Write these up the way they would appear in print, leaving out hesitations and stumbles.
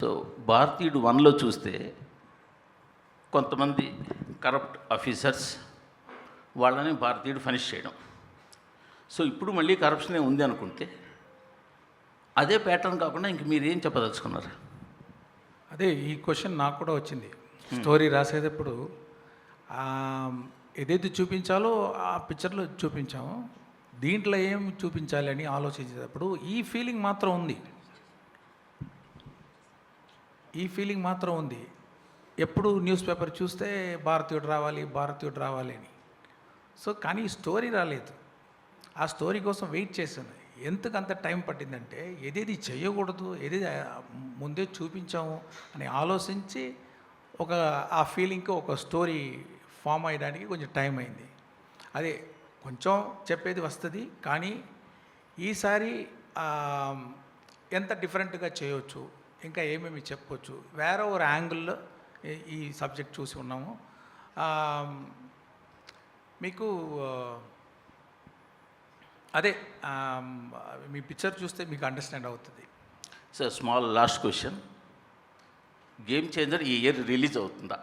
So భారతీయుడు వన్లో చూస్తే కొంతమంది కరప్ట్ ఆఫీసర్స్ వాళ్ళని భారతీయుడు ఫినిష్ చేయడం. సో ఇప్పుడు మళ్ళీ కరప్షనే ఉంది అనుకుంటే అదే ప్యాటర్న్ కాకుండా ఇంక మీరు ఏం చెప్పదలుచుకున్నారు? అదే ఈ క్వశ్చన్ నాకు కూడా వచ్చింది. స్టోరీ రాసేటప్పుడు ఏదైతే చూపించాలో ఆ పిక్చర్లో చూపించాము, దీంట్లో ఏం చూపించాలి అని ఆలోచించేటప్పుడు ఈ ఫీలింగ్ మాత్రం ఉంది. ఎప్పుడు న్యూస్ పేపర్ చూస్తే భారతీయుడు రావాలి అని. సో కానీ ఈ స్టోరీ రాలేదు. ఆ స్టోరీ కోసం వెయిట్ చేశాను. ఎందుకు అంత టైం పట్టిందంటే ఏదేది చేయకూడదు, ఏదేది ముందే చూపించాము అని ఆలోచించి ఆ ఫీలింగ్కి ఒక స్టోరీ ఫామ్ అయ్యడానికి కొంచెం టైం అయింది. అదే కొంచెం చెప్పేది వస్తుంది, కానీ ఈసారి ఎంత డిఫరెంట్గా చేయవచ్చు, ఇంకా ఏమేమి చెప్పవచ్చు, వేరే ఒక యాంగిల్లో ఈ సబ్జెక్ట్ చూసి ఉన్నాము. మీకు అదే మీ పిక్చర్ చూస్తే మీకు అండర్స్టాండ్ అవుతుంది. Sir, small last question, game changer ఈ ఇయర్ రిలీజ్ అవుతుందా?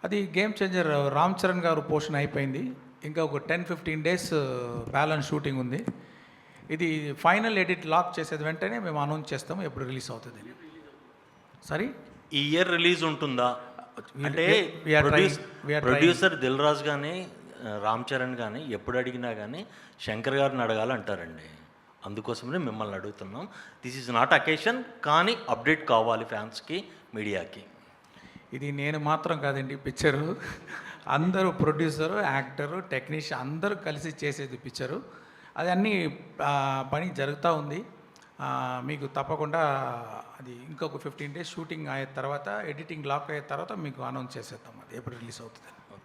అది గేమ్ చేంజర్ రామ్ చరణ్ గారు పోర్షన్ అయిపోయింది. ఇంకా ఒక 10-15 డేస్ బ్యాలెన్స్ షూటింగ్ ఉంది. ఇది ఫైనల్ ఎడిట్ లాక్ చేసేది వెంటనే మేము అనౌన్స్ చేస్తాము ఎప్పుడు రిలీజ్ అవుతుంది. సరే, ఈ ఇయర్ రిలీజ్ ఉంటుందా అంటే ప్రొడ్యూసర్ దిల్ రాజు కానీ రామ్ చరణ్ కానీ ఎప్పుడు అడిగినా కానీ శంకర్ గారిని అడగాలంటారండి. అందుకోసమే మిమ్మల్ని అడుగుతున్నాం. దిస్ ఈజ్ నాట్ అకేషన్, కానీ అప్డేట్ కావాలి ఫ్యాన్స్కి, మీడియాకి. ఇది నేను మాత్రం కాదండి, పిక్చరు అందరూ ప్రొడ్యూసరు, యాక్టరు, టెక్నీషియన్ అందరూ కలిసి చేసేది పిక్చరు. అది అన్నీ పని జరుగుతూ ఉంది. మీకు తప్పకుండా అది ఇంకొక 15 డేస్ షూటింగ్ అయిన తర్వాత, ఎడిటింగ్ లాక్ అయిన తర్వాత మీకు అనౌన్స్ చేసేద్దాం అది ఎప్పుడు రిలీజ్ అవుతుంది.